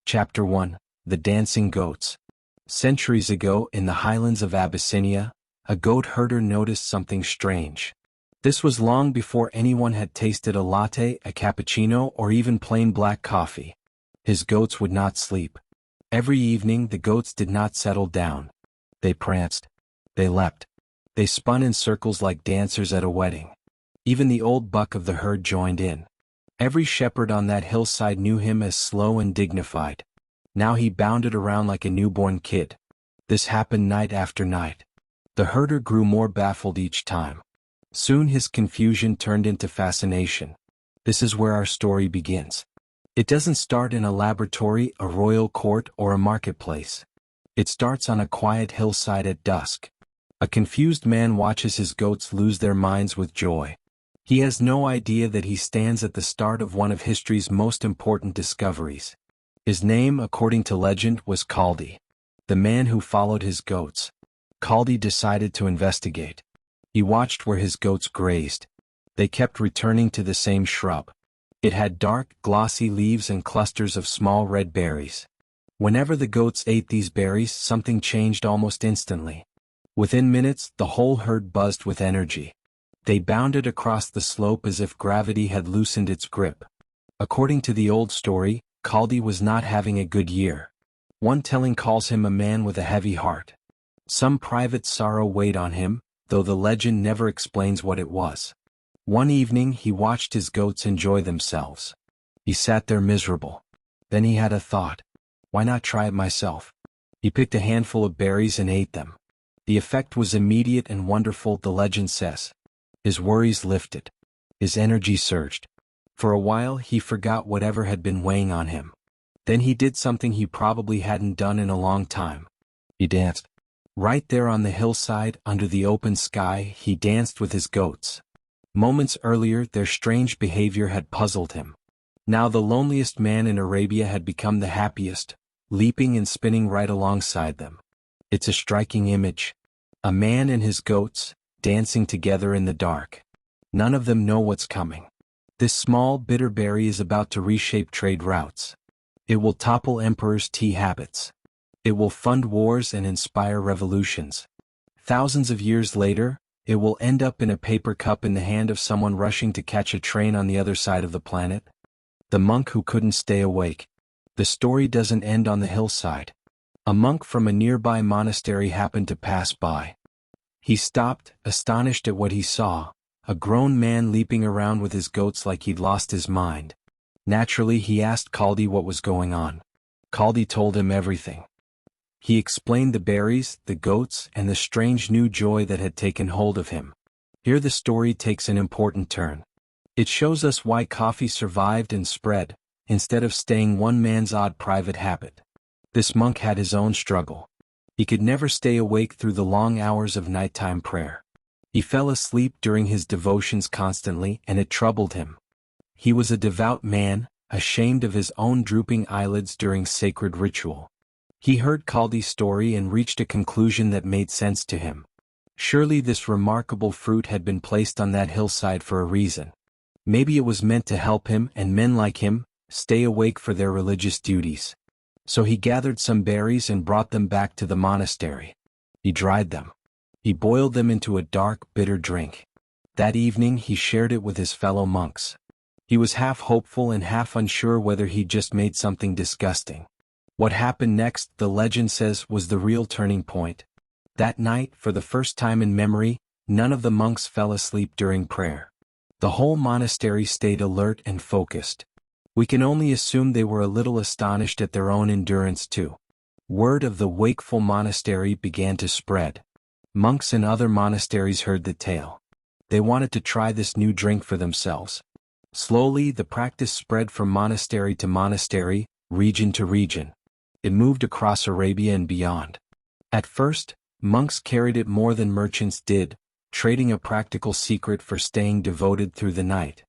Chapter 1. The Dancing Goats. Centuries ago, in the highlands of Abyssinia, a goat herder noticed something strange. This was long before anyone had tasted a latte, a cappuccino, or even plain black coffee. His goats would not sleep. Every evening the goats did not settle down. They pranced. They leapt. They spun in circles like dancers at a wedding. Even the old buck of the herd joined in. Every shepherd on that hillside knew him as slow and dignified. Now he bounded around like a newborn kid. This happened night after night. The herder grew more baffled each time. Soon his confusion turned into fascination. This is where our story begins. It doesn't start in a laboratory, a royal court, or a marketplace. It starts on a quiet hillside at dusk. A confused man watches his goats lose their minds with joy. He has no idea that he stands at the start of one of history's most important discoveries. His name, according to legend, was Kaldi, the man who followed his goats. Kaldi decided to investigate. He watched where his goats grazed. They kept returning to the same shrub. It had dark, glossy leaves and clusters of small red berries. Whenever the goats ate these berries, something changed almost instantly. Within minutes, the whole herd buzzed with energy. They bounded across the slope as if gravity had loosened its grip. According to the old story, Kaldi was not having a good year. One telling calls him a man with a heavy heart. Some private sorrow weighed on him, though the legend never explains what it was. One evening he watched his goats enjoy themselves. He sat there miserable. Then he had a thought. Why not try it myself? He picked a handful of berries and ate them. The effect was immediate and wonderful, the legend says. His worries lifted. His energy surged. For a while he forgot whatever had been weighing on him. Then he did something he probably hadn't done in a long time. He danced. Right there on the hillside, under the open sky, he danced with his goats. Moments earlier their strange behavior had puzzled him. Now the loneliest man in Arabia had become the happiest, leaping and spinning right alongside them. It's a striking image. A man and his goats, dancing together in the dark. None of them know what's coming. This small bitter berry is about to reshape trade routes. It will topple emperors' tea habits. It will fund wars and inspire revolutions. Thousands of years later, it will end up in a paper cup in the hand of someone rushing to catch a train on the other side of the planet. The monk who couldn't stay awake. The story doesn't end on the hillside. A monk from a nearby monastery happened to pass by. He stopped, astonished at what he saw, a grown man leaping around with his goats like he'd lost his mind. Naturally, he asked Kaldi what was going on. Kaldi told him everything. He explained the berries, the goats, and the strange new joy that had taken hold of him. Here the story takes an important turn. It shows us why coffee survived and spread, instead of staying one man's odd private habit. This monk had his own struggle. He could never stay awake through the long hours of nighttime prayer. He fell asleep during his devotions constantly, and it troubled him. He was a devout man, ashamed of his own drooping eyelids during sacred ritual. He heard Kaldi's story and reached a conclusion that made sense to him. Surely this remarkable fruit had been placed on that hillside for a reason. Maybe it was meant to help him and men like him stay awake for their religious duties. So he gathered some berries and brought them back to the monastery. He dried them. He boiled them into a dark, bitter drink. That evening he shared it with his fellow monks. He was half hopeful and half unsure whether he'd just made something disgusting. What happened next, the legend says, was the real turning point. That night, for the first time in memory, none of the monks fell asleep during prayer. The whole monastery stayed alert and focused. We can only assume they were a little astonished at their own endurance too. Word of the wakeful monastery began to spread. Monks in other monasteries heard the tale. They wanted to try this new drink for themselves. Slowly the practice spread from monastery to monastery, region to region. It moved across Arabia and beyond. At first, monks carried it more than merchants did, trading a practical secret for staying devoted through the night.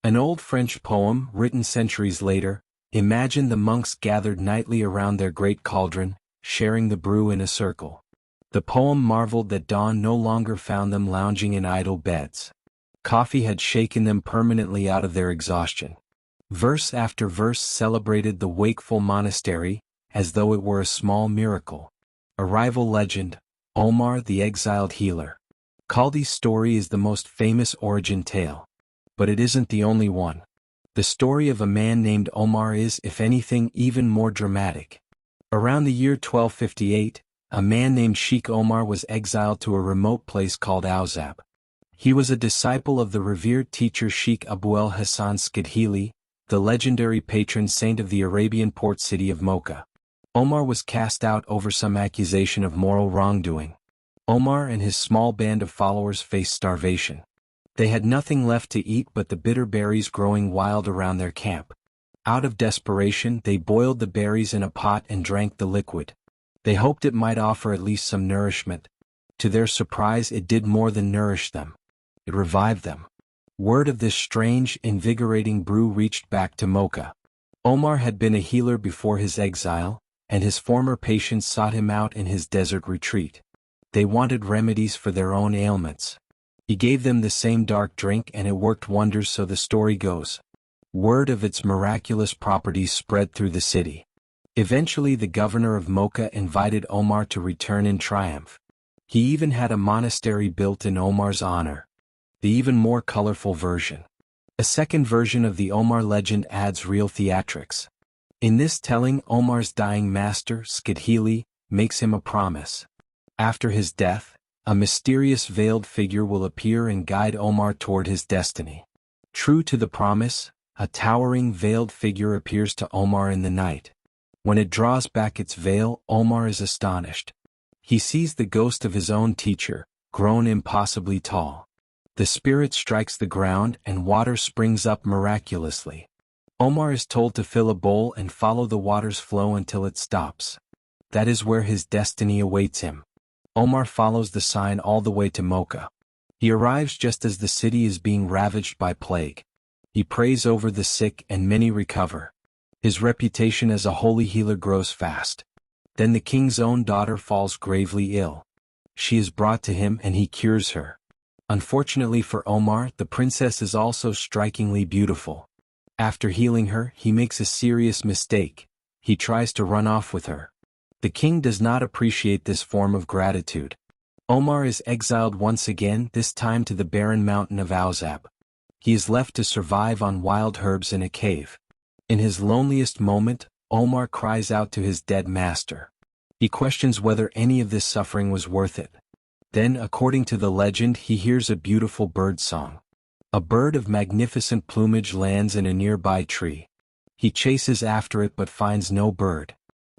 An old French poem, written centuries later, imagined the monks gathered nightly around their great cauldron, sharing the brew in a circle. The poem marveled that dawn no longer found them lounging in idle beds. Coffee had shaken them permanently out of their exhaustion. Verse after verse celebrated the wakeful monastery, as though it were a small miracle. Arrival legend, Omar the exiled healer. Kaldi's story is the most famous origin tale. But it isn't the only one. The story of a man named Omar is, if anything, even more dramatic. Around the year 1258, a man named Sheikh Omar was exiled to a remote place called Auzab. He was a disciple of the revered teacher Sheikh Abu el-Hasan Skidhili, the legendary patron saint of the Arabian port city of Mocha. Omar was cast out over some accusation of moral wrongdoing. Omar and his small band of followers faced starvation. They had nothing left to eat but the bitter berries growing wild around their camp. Out of desperation, they boiled the berries in a pot and drank the liquid. They hoped it might offer at least some nourishment. To their surprise, it did more than nourish them. It revived them. Word of this strange, invigorating brew reached back to Mocha. Omar had been a healer before his exile, and his former patients sought him out in his desert retreat. They wanted remedies for their own ailments. He gave them the same dark drink and it worked wonders, so the story goes. Word of its miraculous properties spread through the city. Eventually the governor of Mocha invited Omar to return in triumph. He even had a monastery built in Omar's honor. The even more colorful version. A second version of the Omar legend adds real theatrics. In this telling, Omar's dying master, Skidhili, makes him a promise. After his death, a mysterious veiled figure will appear and guide Omar toward his destiny. True to the promise, a towering veiled figure appears to Omar in the night. When it draws back its veil, Omar is astonished. He sees the ghost of his own teacher, grown impossibly tall. The spirit strikes the ground and water springs up miraculously. Omar is told to fill a bowl and follow the water's flow until it stops. That is where his destiny awaits him. Omar follows the sign all the way to Mocha. He arrives just as the city is being ravaged by plague. He prays over the sick and many recover. His reputation as a holy healer grows fast. Then the king's own daughter falls gravely ill. She is brought to him and he cures her. Unfortunately for Omar, the princess is also strikingly beautiful. After healing her, he makes a serious mistake. He tries to run off with her. The king does not appreciate this form of gratitude. Omar is exiled once again, this time to the barren mountain of Auzab. He is left to survive on wild herbs in a cave. In his loneliest moment, Omar cries out to his dead master. He questions whether any of this suffering was worth it. Then, according to the legend, he hears a beautiful bird song. A bird of magnificent plumage lands in a nearby tree. He chases after it but finds no bird.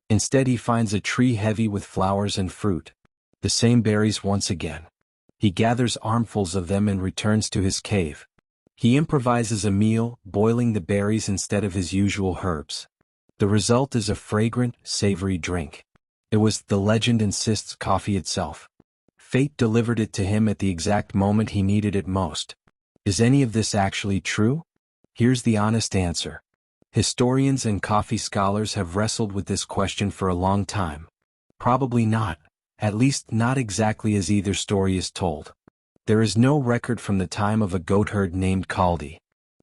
Instead he finds a tree heavy with flowers and fruit. The same berries once again. He gathers armfuls of them and returns to his cave. He improvises a meal, boiling the berries instead of his usual herbs. The result is a fragrant, savory drink. It was, the legend insists, coffee itself. Fate delivered it to him at the exact moment he needed it most. Is any of this actually true? Here's the honest answer. Historians and coffee scholars have wrestled with this question for a long time. Probably not, at least not exactly as either story is told. There is no record from the time of a goatherd named Kaldi.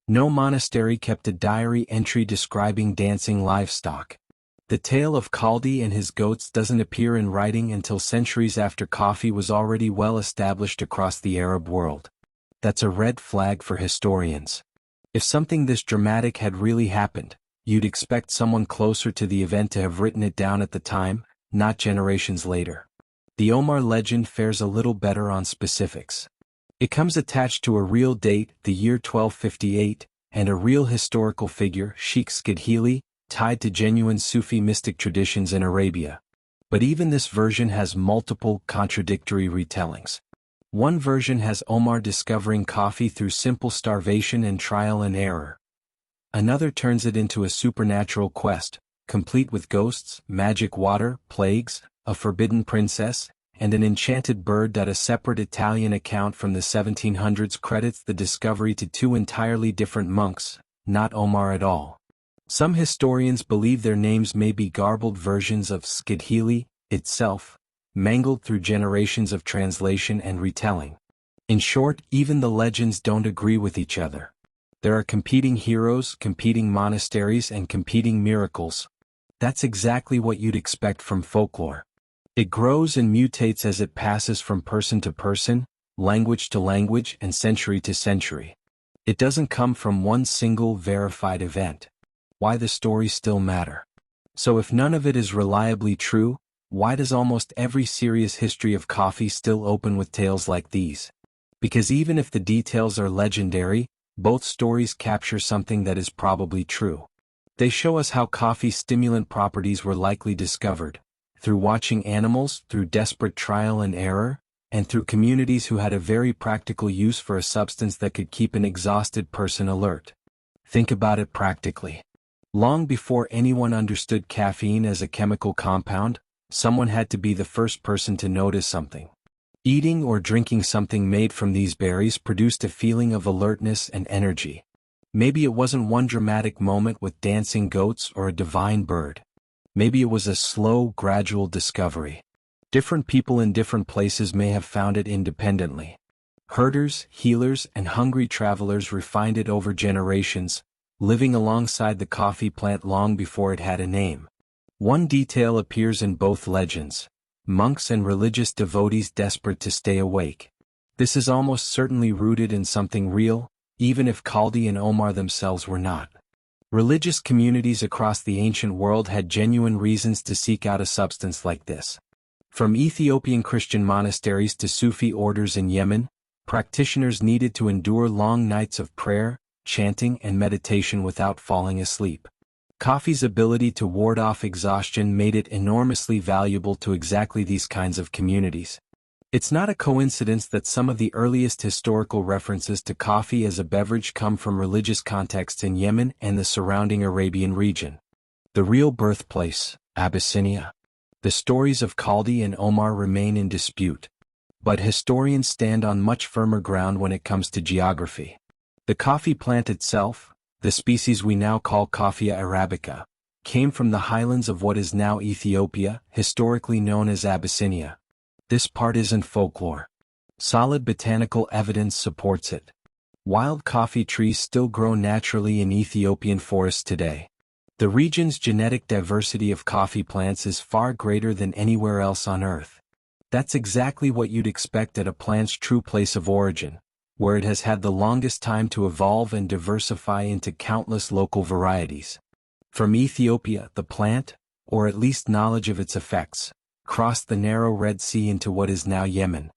No monastery kept a diary entry describing dancing livestock. The tale of Kaldi and his goats doesn't appear in writing until centuries after coffee was already well established across the Arab world. That's a red flag for historians. If something this dramatic had really happened, you'd expect someone closer to the event to have written it down at the time, not generations later. The Omar legend fares a little better on specifics. It comes attached to a real date, the year 1258, and a real historical figure, Sheikh Skidhili, tied to genuine Sufi mystic traditions in Arabia. But even this version has multiple, contradictory retellings. One version has Omar discovering coffee through simple starvation and trial and error. Another turns it into a supernatural quest, complete with ghosts, magic water, plagues, a forbidden princess, and an enchanted bird. A separate Italian account from the 1700s credits the discovery to two entirely different monks, not Omar at all. Some historians believe their names may be garbled versions of Skidhili itself, mangled through generations of translation and retelling. In short, even the legends don't agree with each other. There are competing heroes, competing monasteries, and competing miracles. That's exactly what you'd expect from folklore. It grows and mutates as it passes from person to person, language to language, and century to century. It doesn't come from one single verified event. Why the stories still matter? So if none of it is reliably true, why does almost every serious history of coffee still open with tales like these? Because even if the details are legendary, both stories capture something that is probably true. They show us how coffee's stimulant properties were likely discovered, through watching animals, through desperate trial and error, and through communities who had a very practical use for a substance that could keep an exhausted person alert. Think about it practically. Long before anyone understood caffeine as a chemical compound, someone had to be the first person to notice something. Eating or drinking something made from these berries produced a feeling of alertness and energy. Maybe it wasn't one dramatic moment with dancing goats or a divine bird. Maybe it was a slow, gradual discovery. Different people in different places may have found it independently. Herders, healers, and hungry travelers refined it over generations, living alongside the coffee plant long before it had a name. One detail appears in both legends: monks and religious devotees desperate to stay awake. This is almost certainly rooted in something real, even if Kaldi and Omar themselves were not. Religious communities across the ancient world had genuine reasons to seek out a substance like this. From Ethiopian Christian monasteries to Sufi orders in Yemen, practitioners needed to endure long nights of prayer, chanting, and meditation without falling asleep. Coffee's ability to ward off exhaustion made it enormously valuable to exactly these kinds of communities. It's not a coincidence that some of the earliest historical references to coffee as a beverage come from religious contexts in Yemen and the surrounding Arabian region. The real birthplace, Abyssinia. The stories of Kaldi and Omar remain in dispute, but historians stand on much firmer ground when it comes to geography. The coffee plant itself, the species we now call Coffea arabica, came from the highlands of what is now Ethiopia, historically known as Abyssinia. This part isn't folklore. Solid botanical evidence supports it. Wild coffee trees still grow naturally in Ethiopian forests today. The region's genetic diversity of coffee plants is far greater than anywhere else on Earth. That's exactly what you'd expect at a plant's true place of origin, where it has had the longest time to evolve and diversify into countless local varieties. From Ethiopia, the plant, or at least knowledge of its effects, crossed the narrow Red Sea into what is now Yemen.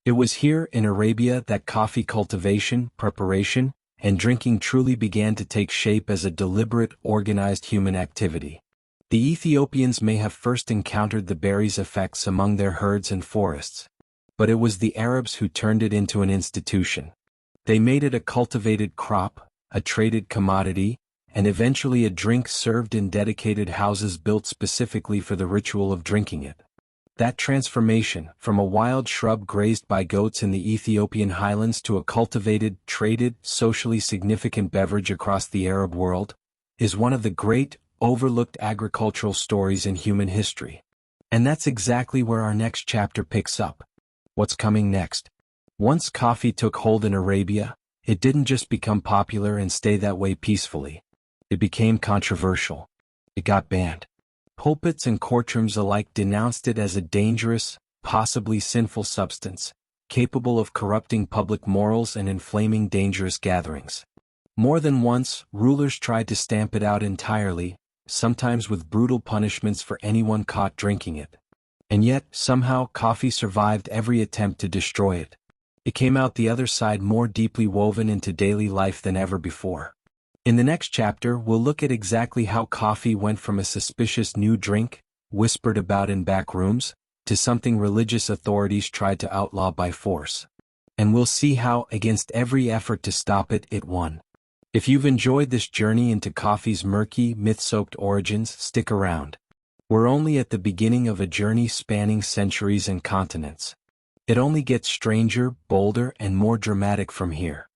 It was here in Arabia that coffee cultivation, preparation, and drinking truly began to take shape as a deliberate, organized human activity. The Ethiopians may have first encountered the berry's effects among their herds and forests, but it was the Arabs who turned it into an institution. They made it a cultivated crop, a traded commodity, and eventually a drink served in dedicated houses built specifically for the ritual of drinking it. That transformation, from a wild shrub grazed by goats in the Ethiopian highlands to a cultivated, traded, socially significant beverage across the Arab world, is one of the great, overlooked agricultural stories in human history. And that's exactly where our next chapter picks up. What's coming next? Once coffee took hold in Arabia, it didn't just become popular and stay that way peacefully. It became controversial. It got banned. Pulpits and courtrooms alike denounced it as a dangerous, possibly sinful substance, capable of corrupting public morals and inflaming dangerous gatherings. More than once, rulers tried to stamp it out entirely, sometimes with brutal punishments for anyone caught drinking it. And yet, somehow, coffee survived every attempt to destroy it. It came out the other side more deeply woven into daily life than ever before. In the next chapter, we'll look at exactly how coffee went from a suspicious new drink, whispered about in back rooms, to something religious authorities tried to outlaw by force. And we'll see how, against every effort to stop it, it won. If you've enjoyed this journey into coffee's murky, myth-soaked origins, stick around. We're only at the beginning of a journey spanning centuries and continents. It only gets stranger, bolder, and more dramatic from here.